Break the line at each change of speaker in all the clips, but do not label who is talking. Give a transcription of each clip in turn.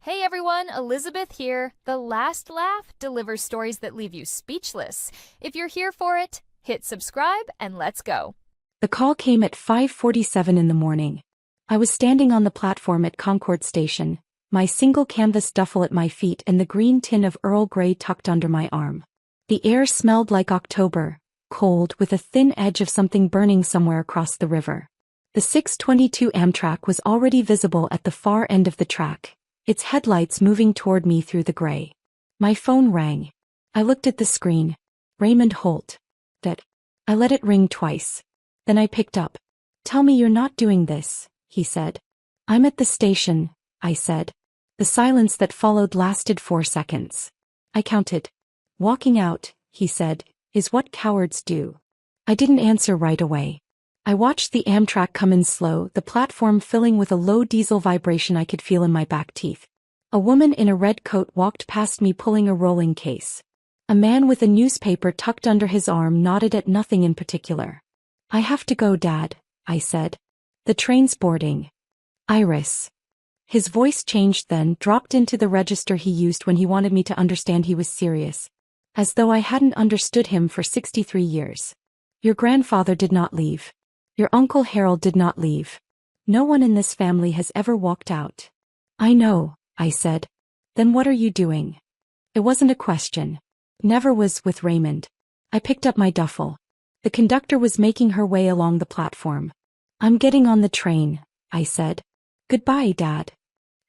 Hey everyone, Elizabeth here. The Last Laugh delivers stories that leave you speechless. If you're here for it, hit subscribe and let's go.
The call came at 5:47 in the morning. I was standing on the platform at Concord Station, my single canvas duffel at my feet and the green tin of Earl Grey tucked under my arm. The air smelled like October, cold with a thin edge of something burning somewhere across the river. The 622 Amtrak was already visible at the far end of the track, its headlights moving toward me through the gray. My phone rang. I looked at the screen. Raymond Holt. I let it ring twice. Then I picked up. "Tell me you're not doing this," he said. "I'm at the station," I said. The silence that followed lasted 4 seconds. I counted. "Walking out," he said, "is what cowards do." I didn't answer right away. I watched the Amtrak come in slow, the platform filling with a low diesel vibration I could feel in my back teeth. A woman in a red coat walked past me pulling a rolling case. A man with a newspaper tucked under his arm nodded at nothing in particular. "I have to go, Dad," I said. "The train's boarding." "Iris." His voice changed then, dropped into the register he used when he wanted me to understand he was serious. As though I hadn't understood him for 63 years. "Your grandfather did not leave. Your Uncle Harold did not leave. No one in this family has ever walked out." "I know," I said. "Then what are you doing?" It wasn't a question. Never was with Raymond. I picked up my duffel. The conductor was making her way along the platform. "I'm getting on the train," I said. "Goodbye, Dad."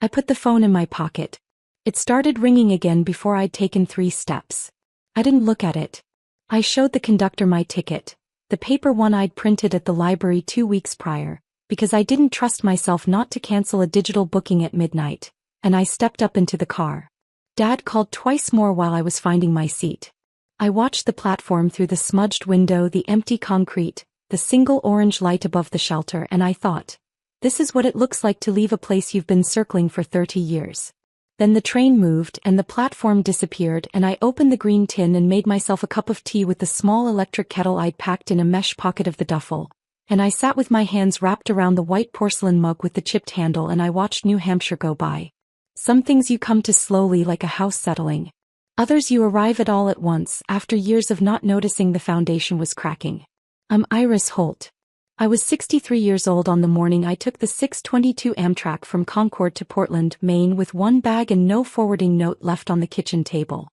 I put the phone in my pocket. It started ringing again before I'd taken 3 steps. I didn't look at it. I showed the conductor my ticket, the paper one I'd printed at the library 2 weeks prior, because I didn't trust myself not to cancel a digital booking at midnight, and I stepped up into the car. Dad called twice more while I was finding my seat. I watched the platform through the smudged window, the empty concrete, the single orange light above the shelter, and I thought, this is what it looks like to leave a place you've been circling for 30 years. Then the train moved and the platform disappeared and I opened the green tin and made myself a cup of tea with the small electric kettle I'd packed in a mesh pocket of the duffel, and I sat with my hands wrapped around the white porcelain mug with the chipped handle and I watched New Hampshire go by. Some things you come to slowly like a house settling. Others you arrive at all at once after years of not noticing the foundation was cracking. I'm Iris Holt. I was 63 years old on the morning I took the 622 Amtrak from Concord to Portland, Maine with 1 bag and no forwarding note left on the kitchen table.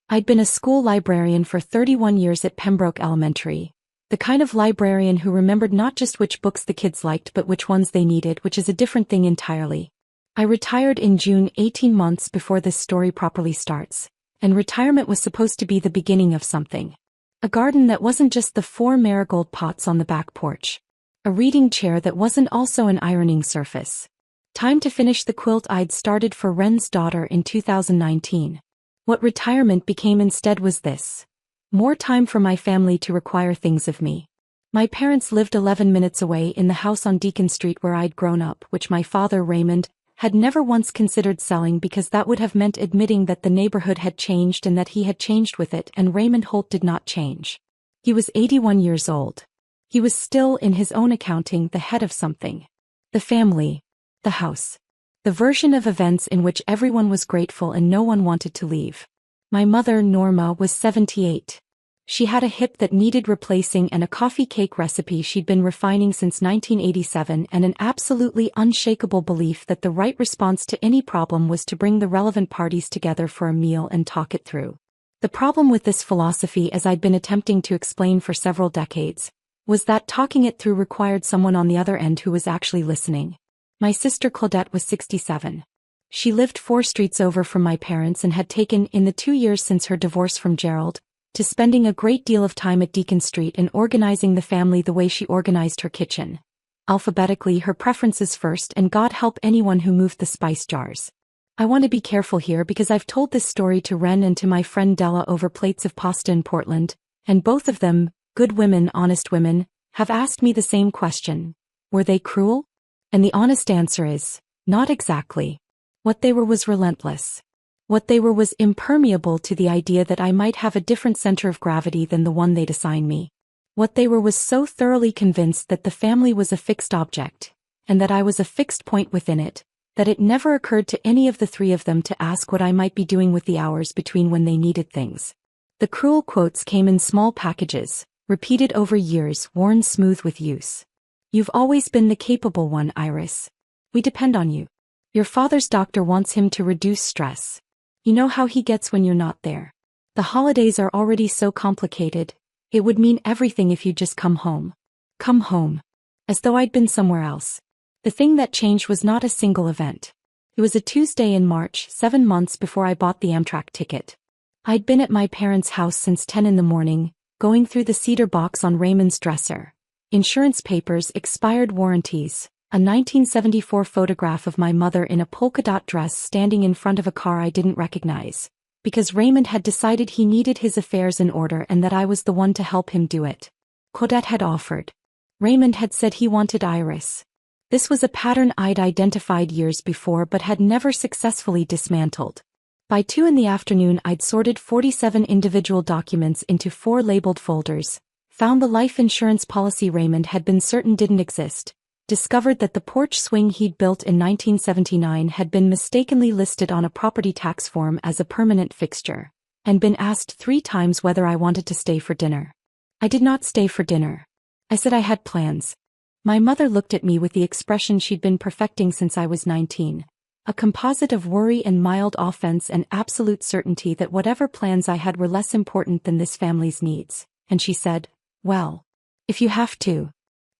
I'd been a school librarian for 31 years at Pembroke Elementary. The kind of librarian who remembered not just which books the kids liked but which ones they needed, which is a different thing entirely. I retired in June, 18 months before this story properly starts, and retirement was supposed to be the beginning of something. A garden that wasn't just the 4 marigold pots on the back porch. A reading chair that wasn't also an ironing surface. Time to finish the quilt I'd started for Wren's daughter in 2019. What retirement became instead was this. More time for my family to require things of me. My parents lived 11 minutes away in the house on Deacon Street where I'd grown up, which my father, Raymond, had never once considered selling because that would have meant admitting that the neighborhood had changed and that he had changed with it, and Raymond Holt did not change. He was 81 years old. He was still, in his own accounting, the head of something. The family. The house. The version of events in which everyone was grateful and no one wanted to leave. My mother, Norma, was 78. She had a hip that needed replacing and a coffee cake recipe she'd been refining since 1987 and an absolutely unshakable belief that the right response to any problem was to bring the relevant parties together for a meal and talk it through. The problem with this philosophy, as I'd been attempting to explain for several decades, was that talking it through required someone on the other end who was actually listening. My sister Claudette was 67. She lived 4 streets over from my parents and had taken, in the 2 years since her divorce from Gerald, to spending a great deal of time at Deacon Street and organizing the family the way she organized her kitchen. Alphabetically, her preferences first, and God help anyone who moved the spice jars. I want to be careful here because I've told this story to Wren and to my friend Della over plates of pasta in Portland, and both of them, good women, honest women, have asked me the same question. Were they cruel? And the honest answer is, not exactly. What they were was relentless. What they were was impermeable to the idea that I might have a different center of gravity than the one they'd assigned me. What they were was so thoroughly convinced that the family was a fixed object, and that I was a fixed point within it, that it never occurred to any of the three of them to ask what I might be doing with the hours between when they needed things. The cruel quotes came in small packages, repeated over years, worn smooth with use. You've always been the capable one, Iris. We depend on you. Your father's doctor wants him to reduce stress. You know how he gets when you're not there. The holidays are already so complicated. It would mean everything if you'd just come home. Come home. As though I'd been somewhere else. The thing that changed was not a single event. It was a Tuesday in March, 7 months before I bought the Amtrak ticket. I'd been at my parents' house since 10 in the morning, going through the cedar box on Raymond's dresser. Insurance papers, expired warranties, a 1974 photograph of my mother in a polka dot dress standing in front of a car I didn't recognize, because Raymond had decided he needed his affairs in order and that I was the one to help him do it. Claudette had offered. Raymond had said he wanted Iris. This was a pattern I'd identified years before but had never successfully dismantled. By 2 in the afternoon I'd sorted 47 individual documents into 4 labeled folders, found the life insurance policy Raymond had been certain didn't exist, discovered that the porch swing he'd built in 1979 had been mistakenly listed on a property tax form as a permanent fixture, and been asked 3 times whether I wanted to stay for dinner. I did not stay for dinner. I said I had plans. My mother looked at me with the expression she'd been perfecting since I was 19. A composite of worry and mild offense and absolute certainty that whatever plans I had were less important than this family's needs, and she said, "Well, if you have to."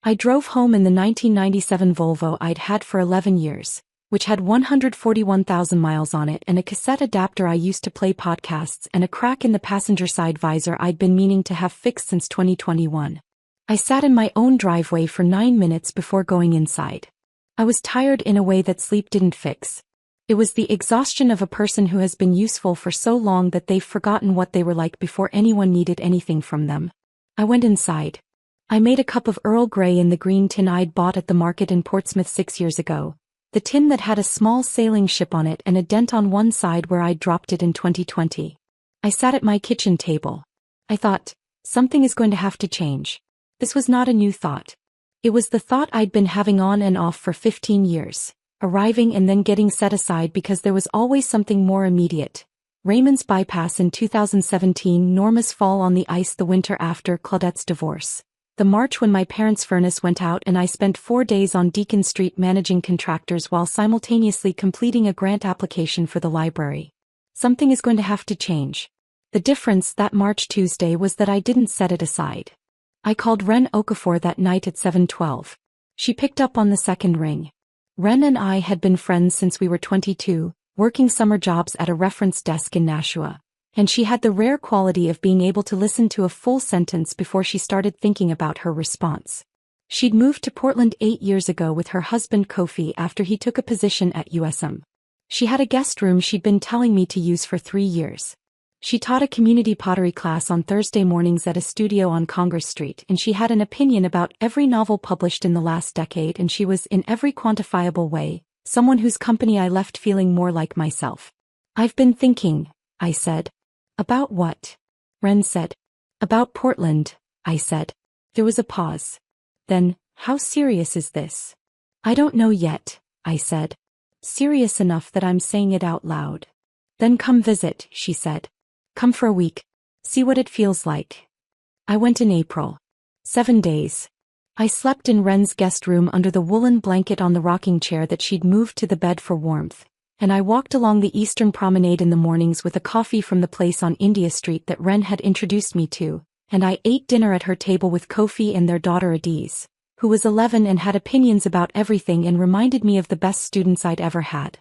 I drove home in the 1997 Volvo I'd had for 11 years, which had 141,000 miles on it and a cassette adapter I used to play podcasts and a crack in the passenger side visor I'd been meaning to have fixed since 2021. I sat in my own driveway for 9 minutes before going inside. I was tired in a way that sleep didn't fix. It was the exhaustion of a person who has been useful for so long that they've forgotten what they were like before anyone needed anything from them. I went inside. I made a cup of Earl Grey in the green tin I'd bought at the market in Portsmouth 6 years ago, the tin that had a small sailing ship on it and a dent on one side where I'd dropped it in 2020. I sat at my kitchen table. I thought, something is going to have to change. This was not a new thought. It was the thought I'd been having on and off for 15 years, arriving and then getting set aside because there was always something more immediate. Raymond's bypass in 2017, Norma's fall on the ice the winter after Claudette's divorce, the March when my parents' furnace went out and I spent 4 days on Deacon Street managing contractors while simultaneously completing a grant application for the library. Something is going to have to change. The difference that March Tuesday was that I didn't set it aside. I called Ren Okafor that night at 7:12. She picked up on the second ring. Ren and I had been friends since we were 22, working summer jobs at a reference desk in Nashua, and she had the rare quality of being able to listen to a full sentence before she started thinking about her response. She'd moved to Portland 8 years ago with her husband Kofi after he took a position at USM. She had a guest room she'd been telling me to use for 3 years. She taught a community pottery class on Thursday mornings at a studio on Congress Street, and she had an opinion about every novel published in the last decade, and she was, in every quantifiable way, someone whose company I left feeling more like myself. "I've been thinking," I said. "About what?" Ren said. "About Portland," I said. There was a pause. Then, "How serious is this?" "I don't know yet," I said. "Serious enough that I'm saying it out loud." "Then come visit," she said. "Come for a week. See what it feels like." I went in April. 7 days. I slept in Ren's guest room under the woolen blanket on the rocking chair that she'd moved to the bed for warmth, and I walked along the Eastern Promenade in the mornings with a coffee from the place on India Street that Ren had introduced me to, and I ate dinner at her table with Kofi and their daughter Adiz, who was 11 and had opinions about everything and reminded me of the best students I'd ever had.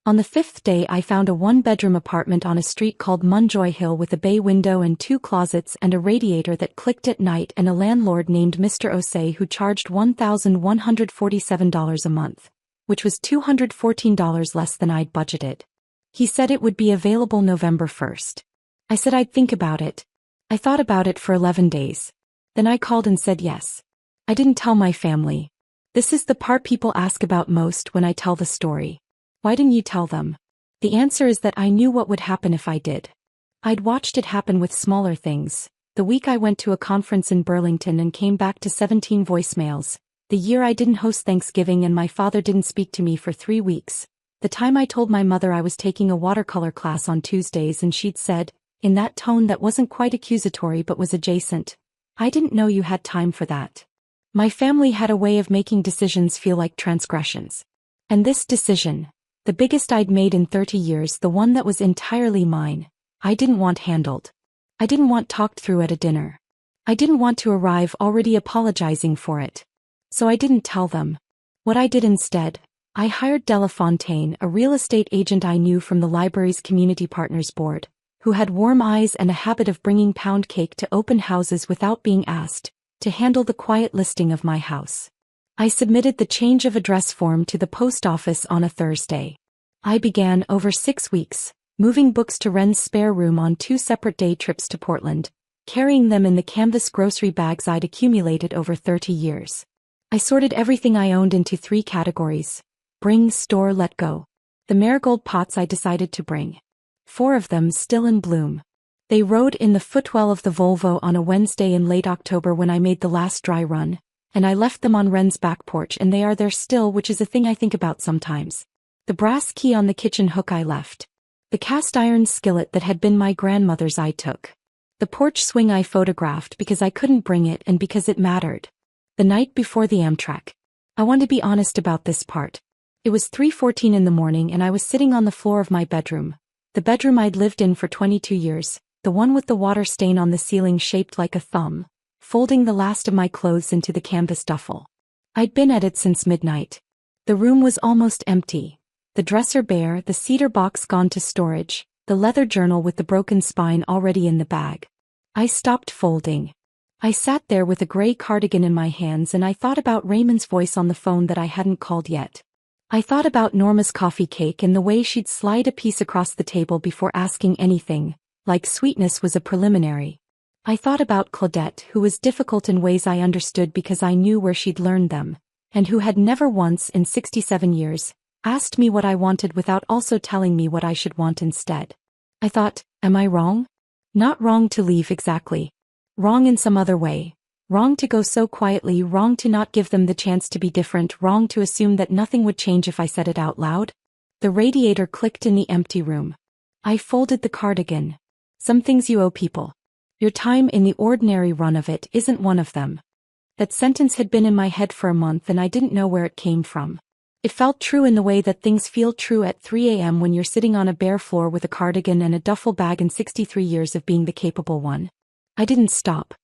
On the 5th day I found a 1-bedroom apartment on a street called Munjoy Hill with a bay window and 2 closets and a radiator that clicked at night and a landlord named Mr. Osei who charged $1,147 a month, which was $214 less than I'd budgeted. He said it would be available November 1st. I said I'd think about it. I thought about it for 11 days. Then I called and said yes. I didn't tell my family. This is the part people ask about most when I tell the story. Why didn't you tell them? The answer is that I knew what would happen if I did. I'd watched it happen with smaller things. The week I went to a conference in Burlington and came back to 17 voicemails. The year I didn't host Thanksgiving and my father didn't speak to me for 3 weeks. The time I told my mother I was taking a watercolor class on Tuesdays and she'd said, in that tone that wasn't quite accusatory but was adjacent, "I didn't know you had time for that." My family had a way of making decisions feel like transgressions. And this decision, the biggest I'd made in 30 years, the one that was entirely mine, I didn't want handled. I didn't want talked through at a dinner. I didn't want to arrive already apologizing for it. So I didn't tell them. What I did instead, I hired Delafontaine, a real estate agent I knew from the library's Community Partners Board, who had warm eyes and a habit of bringing pound cake to open houses without being asked, to handle the quiet listing of my house. I submitted the change of address form to the post office on a Thursday. I began, over 6 weeks, moving books to Wren's spare room on 2 separate day trips to Portland, carrying them in the canvas grocery bags I'd accumulated over 30 years. I sorted everything I owned into 3 categories: bring, store, let go. The marigold pots I decided to bring. 4 of them still in bloom. They rode in the footwell of the Volvo on a Wednesday in late October when I made the last dry run, and I left them on Wren's back porch, and they are there still, which is a thing I think about sometimes. The brass key on the kitchen hook I left. The cast iron skillet that had been my grandmother's I took. The porch swing I photographed because I couldn't bring it and because it mattered. The night before the Amtrak. I want to be honest about this part. It was 3:14 in the morning and I was sitting on the floor of my bedroom. The bedroom I'd lived in for 22 years, the one with the water stain on the ceiling shaped like a thumb, folding the last of my clothes into the canvas duffel. I'd been at it since midnight. The room was almost empty. The dresser bare, the cedar box gone to storage, the leather journal with the broken spine already in the bag. I stopped folding. I sat there with a gray cardigan in my hands and I thought about Raymond's voice on the phone that I hadn't called yet. I thought about Norma's coffee cake and the way she'd slide a piece across the table before asking anything, like sweetness was a preliminary. I thought about Claudette, who was difficult in ways I understood because I knew where she'd learned them, and who had never once in 67 years asked me what I wanted without also telling me what I should want instead. I thought, am I wrong? Not wrong to leave exactly. Wrong in some other way. Wrong to go so quietly, wrong to not give them the chance to be different, wrong to assume that nothing would change if I said it out loud. The radiator clicked in the empty room. I folded the cardigan. Some things you owe people. Your time in the ordinary run of it isn't one of them. That sentence had been in my head for a month and I didn't know where it came from. It felt true in the way that things feel true at 3 a.m. when you're sitting on a bare floor with a cardigan and a duffel bag and 63 years of being the capable one. I didn't stop.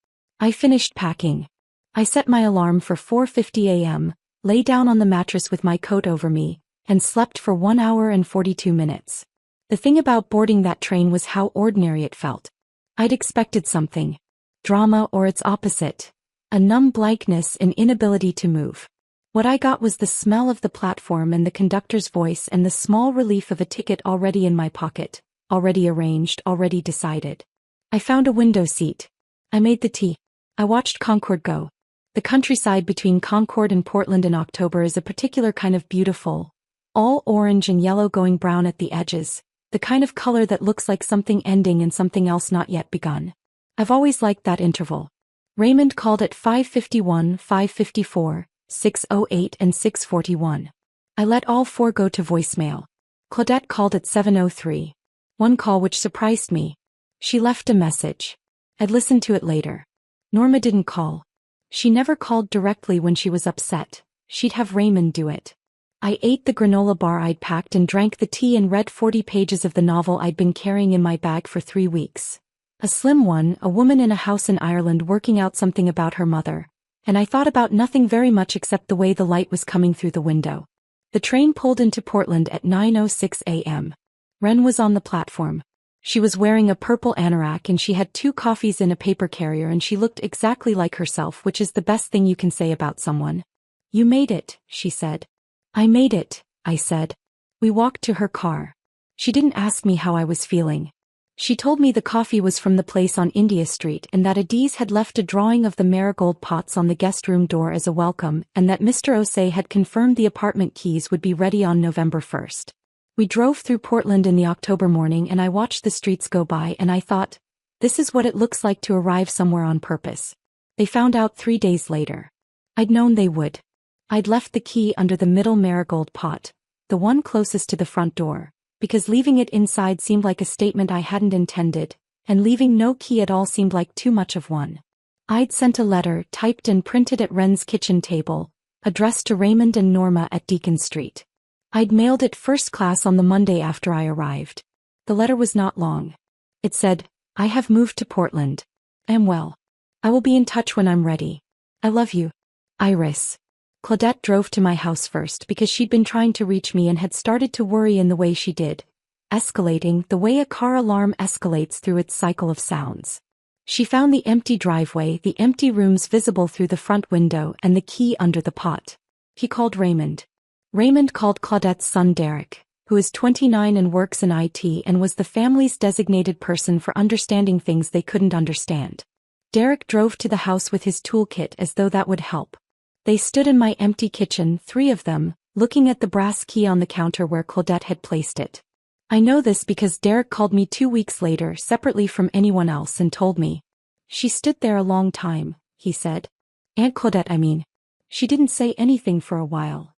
I finished packing. I set my alarm for 4:50 a.m., lay down on the mattress with my coat over me, and slept for 1 hour and 42 minutes. The thing about boarding that train was how ordinary it felt. I'd expected something. Drama or its opposite. A numb blankness and inability to move. What I got was the smell of the platform and the conductor's voice and the small relief of a ticket already in my pocket, already arranged, already decided. I found a window seat. I made the tea. I watched Concord go. The countryside between Concord and Portland in October is a particular kind of beautiful, all orange and yellow going brown at the edges, the kind of color that looks like something ending and something else not yet begun. I've always liked that interval. Raymond called at 5:51, 5:54, 6:08 and 6:41. I let all 4 go to voicemail. Claudette called at 7:03. One call which surprised me. She left a message. I'd listen to it later. Norma didn't call. She never called directly when she was upset. She'd have Raymond do it. I ate the granola bar I'd packed and drank the tea and read 40 pages of the novel I'd been carrying in my bag for 3 weeks. A slim one, a woman in a house in Ireland working out something about her mother. And I thought about nothing very much except the way the light was coming through the window. The train pulled into Portland at 9:06 a.m. Wren was on the platform. She was wearing a purple anorak and she had 2 coffees in a paper carrier and she looked exactly like herself, which is the best thing you can say about someone. "You made it," she said. "I made it," I said. We walked to her car. She didn't ask me how I was feeling. She told me the coffee was from the place on India Street and that Adiz had left a drawing of the marigold pots on the guest room door as a welcome and that Mr. Osei had confirmed the apartment keys would be ready on November 1st. We drove through Portland in the October morning and I watched the streets go by and I thought, this is what it looks like to arrive somewhere on purpose. They found out 3 days later. I'd known they would. I'd left the key under the middle marigold pot, the one closest to the front door, because leaving it inside seemed like a statement I hadn't intended, and leaving no key at all seemed like too much of one. I'd sent a letter, typed and printed at Wren's kitchen table, addressed to Raymond and Norma at Deacon Street. I'd mailed it first class on the Monday after I arrived. The letter was not long. It said, "I have moved to Portland. I am well. I will be in touch when I'm ready. I love you. Iris." Claudette drove to my house first because she'd been trying to reach me and had started to worry in the way she did, escalating the way a car alarm escalates through its cycle of sounds. She found the empty driveway, the empty rooms visible through the front window, and the key under the pot. He called Raymond. Raymond called Claudette's son Derek, who is 29 and works in IT and was the family's designated person for understanding things they couldn't understand. Derek drove to the house with his toolkit as though that would help. They stood in my empty kitchen, 3 of them, looking at the brass key on the counter where Claudette had placed it. I know this because Derek called me 2 weeks later separately from anyone else and told me. "She stood there a long time," he said. "Aunt Claudette, I mean. She didn't say anything for a while."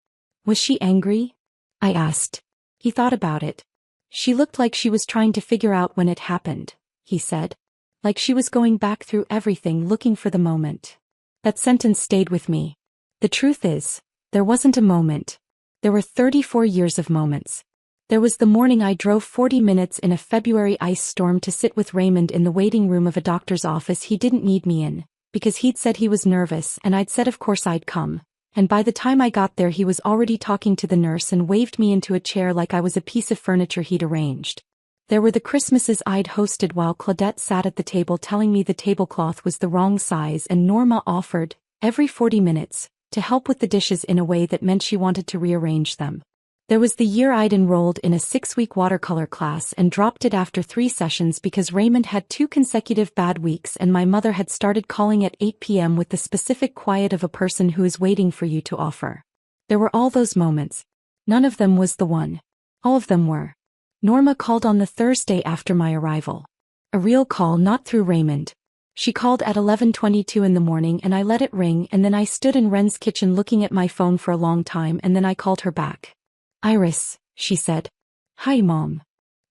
"Was she angry?" I asked. He thought about it. "She looked like she was trying to figure out when it happened," he said. "Like she was going back through everything looking for the moment." That sentence stayed with me. The truth is, there wasn't a moment. There were 34 years of moments. There was the morning I drove 40 minutes in a February ice storm to sit with Raymond in the waiting room of a doctor's office he didn't need me in, because he'd said he was nervous and I'd said of course I'd come, and by the time I got there he was already talking to the nurse and waved me into a chair like I was a piece of furniture he'd arranged. There were the Christmases I'd hosted while Claudette sat at the table telling me the tablecloth was the wrong size and Norma offered, every 40 minutes, to help with the dishes in a way that meant she wanted to rearrange them. There was the year I'd enrolled in a 6-week watercolor class and dropped it after 3 sessions because Raymond had 2 consecutive bad weeks and my mother had started calling at 8 p.m. with the specific quiet of a person who is waiting for you to offer. There were all those moments. None of them was the one. All of them were. Norma called on the Thursday after my arrival. A real call, not through Raymond. She called at 11:22 in the morning and I let it ring and then I stood in Wren's kitchen looking at my phone for a long time and then I called her back. "Iris," she said. "Hi, Mom.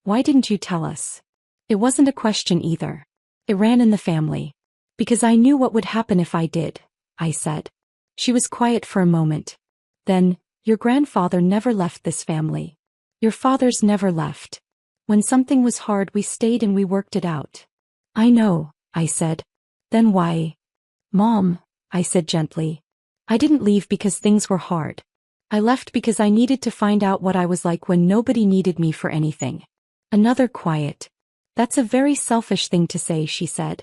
Why didn't you tell us?" It wasn't a question either. It ran in the family. "Because I knew what would happen if I did," I said. She was quiet for a moment. Then, "Your grandfather never left this family. Your father's never left. When something was hard we stayed and we worked it out." "I know," I said. "Then why?" "Mom," I said gently. "I didn't leave because things were hard. I left because I needed to find out what I was like when nobody needed me for anything." Another quiet. "That's a very selfish thing to say," she said.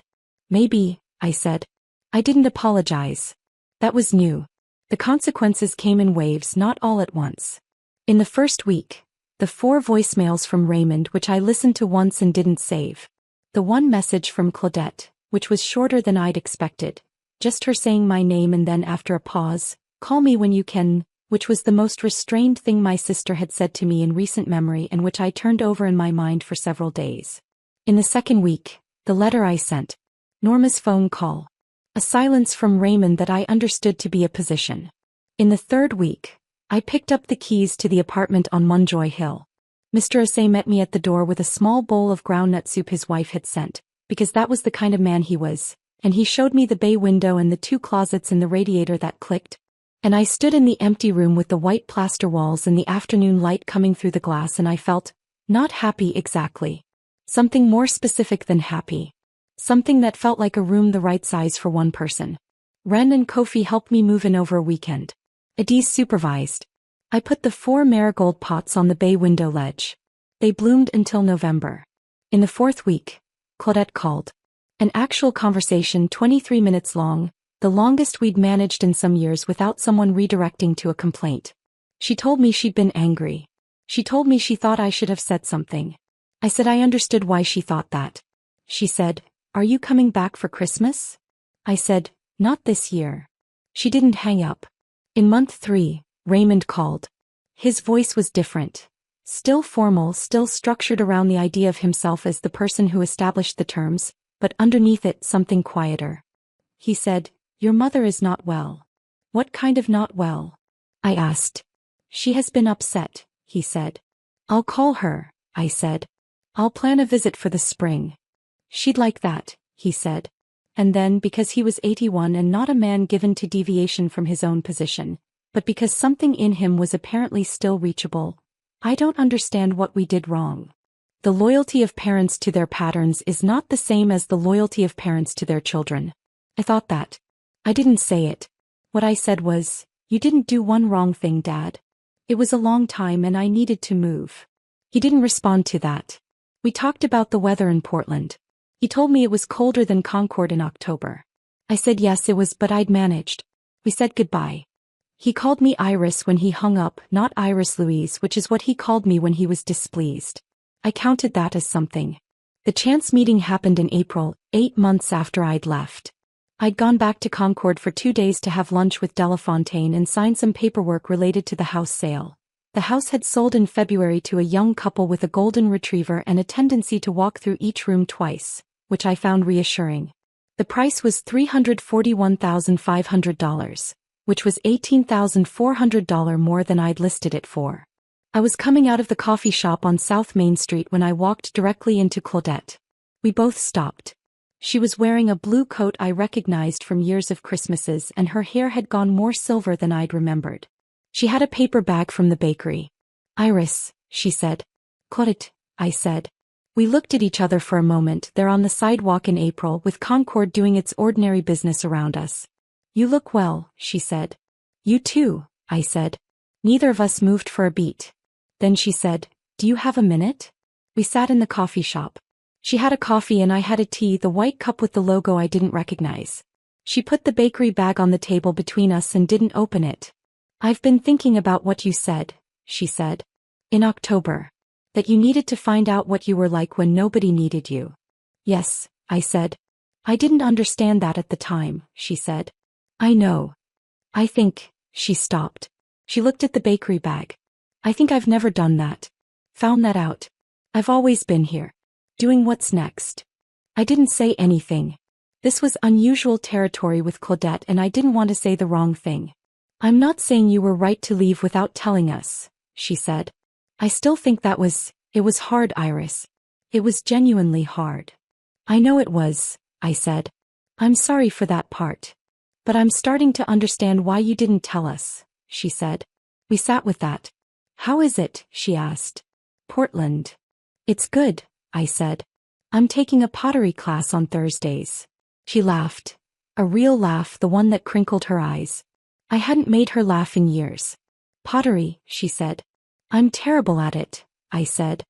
"Maybe," I said. I didn't apologize. That was new. The consequences came in waves, not all at once. In the first week, the 4 voicemails from Raymond which I listened to once and didn't save. The one message from Claudette, which was shorter than I'd expected, just her saying my name and then after a pause, "Call me when you can," which was the most restrained thing my sister had said to me in recent memory and which I turned over in my mind for several days. In the second week, the letter I sent. Norma's phone call. A silence from Raymond that I understood to be a position. In the third week, I picked up the keys to the apartment on Munjoy Hill. Mr. Assay met me at the door with a small bowl of groundnut soup his wife had sent, because that was the kind of man he was, and he showed me the bay window and the 2 closets in the radiator that clicked. And I stood in the empty room with the white plaster walls and the afternoon light coming through the glass and I felt, not happy exactly. Something more specific than happy. Something that felt like a room the right size for one person. Wren and Kofi helped me move in over a weekend. Adiz supervised. I put the 4 marigold pots on the bay window ledge. They bloomed until November. In the 4th week, Claudette called. An actual conversation 23 minutes long, the longest we'd managed in some years without someone redirecting to a complaint. She told me she'd been angry. She told me she thought I should have said something. I said I understood why she thought that. She said, "Are you coming back for Christmas?" I said, "Not this year." She didn't hang up. In month 3, Raymond called. His voice was different. Still formal, still structured around the idea of himself as the person who established the terms, but underneath it something quieter. He said, "Your mother is not well." "What kind of not well?" I asked. "She has been upset," he said. I'll call her, I said. I'll plan a visit for the spring. She'd like that, he said. And then, because he was 81 and not a man given to deviation from his own position, but because something in him was apparently still reachable, I don't understand what we did wrong. The loyalty of parents to their patterns is not the same as the loyalty of parents to their children. I thought that. I didn't say it. What I said was, you didn't do one wrong thing, Dad. It was a long time and I needed to move. He didn't respond to that. We talked about the weather in Portland. He told me it was colder than Concord in October. I said yes it was, but I'd managed. We said goodbye. He called me Iris when he hung up, not Iris Louise, which is what he called me when he was displeased. I counted that as something. The chance meeting happened in April, 8 months after I'd left. I'd gone back to Concord for 2 days to have lunch with Delafontaine and sign some paperwork related to the house sale. The house had sold in February to a young couple with a golden retriever and a tendency to walk through each room twice, which I found reassuring. The price was $341,500, which was $18,400 more than I'd listed it for. I was coming out of the coffee shop on South Main Street when I walked directly into Claudette. We both stopped. She was wearing a blue coat I recognized from years of Christmases, and her hair had gone more silver than I'd remembered. She had a paper bag from the bakery. Iris, she said. Claudette, I said. We looked at each other for a moment there on the sidewalk in April, with Concord doing its ordinary business around us. You look well, she said. You too, I said. Neither of us moved for a beat. Then she said, do you have a minute? We sat in the coffee shop. She had a coffee and I had a tea, the white cup with the logo I didn't recognize. She put the bakery bag on the table between us and didn't open it. I've been thinking about what you said, she said. In October. That you needed to find out what you were like when nobody needed you. Yes, I said. I didn't understand that at the time, she said. I know. I think, she stopped. She looked at the bakery bag. I think I've never done that. Found that out. I've always been here. Doing what's next. I didn't say anything. This was unusual territory with Claudette and I didn't want to say the wrong thing. I'm not saying you were right to leave without telling us, she said. I still think it was hard, Iris. It was genuinely hard. I know it was, I said. I'm sorry for that part. But I'm starting to understand why you didn't tell us, she said. We sat with that. How is it, she asked. Portland. It's good, I said. I'm taking a pottery class on Thursdays. She laughed. A real laugh, the one that crinkled her eyes. I hadn't made her laugh in years. Pottery, she said. I'm terrible at it, I said.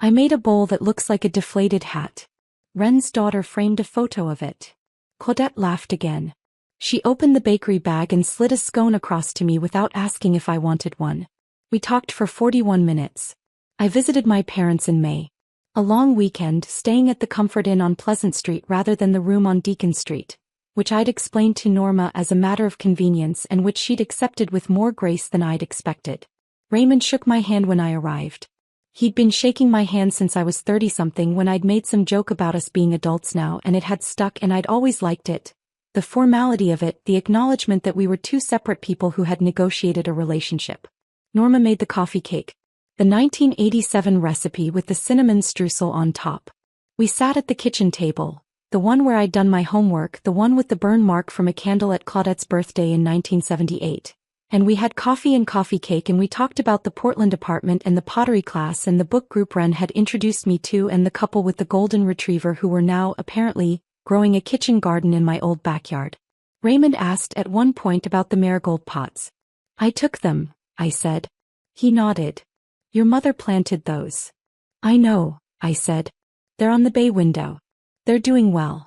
I made a bowl that looks like a deflated hat. Wren's daughter framed a photo of it. Claudette laughed again. She opened the bakery bag and slid a scone across to me without asking if I wanted one. We talked for 41 minutes. I visited my parents in May. A long weekend, staying at the Comfort Inn on Pleasant Street rather than the room on Deacon Street, which I'd explained to Norma as a matter of convenience and which she'd accepted with more grace than I'd expected. Raymond shook my hand when I arrived. He'd been shaking my hand since I was 30-something, when I'd made some joke about us being adults now, and it had stuck and I'd always liked it. The formality of it, the acknowledgement that we were two separate people who had negotiated a relationship. Norma made the coffee cake. The 1987 recipe with the cinnamon streusel on top. We sat at the kitchen table, the one where I'd done my homework, the one with the burn mark from a candle at Claudette's birthday in 1978. And we had coffee and coffee cake, and we talked about the Portland apartment and the pottery class and the book group Wren had introduced me to and the couple with the golden retriever who were now, apparently, growing a kitchen garden in my old backyard. Raymond asked at one point about the marigold pots. I took them, I said. He nodded. Your mother planted those. I know, I said. They're on the bay window. They're doing well.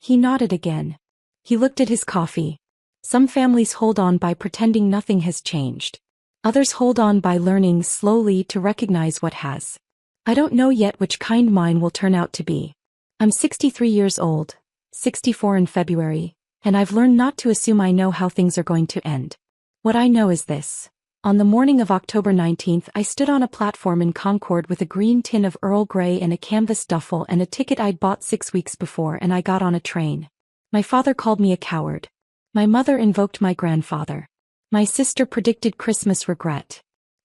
He nodded again. He looked at his coffee. Some families hold on by pretending nothing has changed. Others hold on by learning slowly to recognize what has. I don't know yet which kind mine will turn out to be. I'm 63 years old, 64 in February, and I've learned not to assume I know how things are going to end. What I know is this. On the morning of October 19th, I stood on a platform in Concord with a green tin of Earl Grey and a canvas duffel and a ticket I'd bought 6 weeks before, and I got on a train. My father called me a coward. My mother invoked my grandfather. My sister predicted Christmas regret.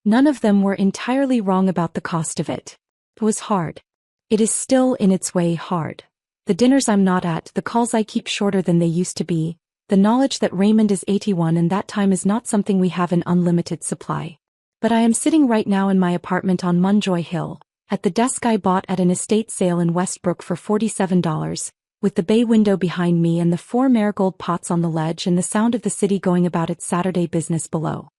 None of them were entirely wrong about the cost of it. It was hard. It is still in its way hard. The dinners I'm not at, the calls I keep shorter than they used to be, the knowledge that Raymond is 81 and that time is not something we have in unlimited supply. But I am sitting right now in my apartment on Munjoy Hill, at the desk I bought at an estate sale in Westbrook for $47, with the bay window behind me and the 4 marigold pots on the ledge and the sound of the city going about its Saturday business below.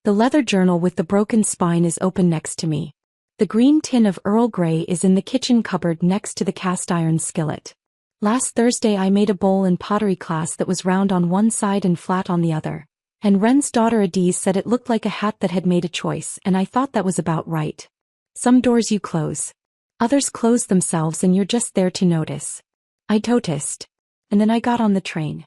The leather journal with the broken spine is open next to me. The green tin of Earl Grey is in the kitchen cupboard next to the cast iron skillet. Last Thursday I made a bowl in pottery class that was round on one side and flat on the other, and Wren's daughter Adiz said it looked like a hat that had made a choice, and I thought that was about right. Some doors you close. Others close themselves and you're just there to notice. I noticed. And then I got on the train.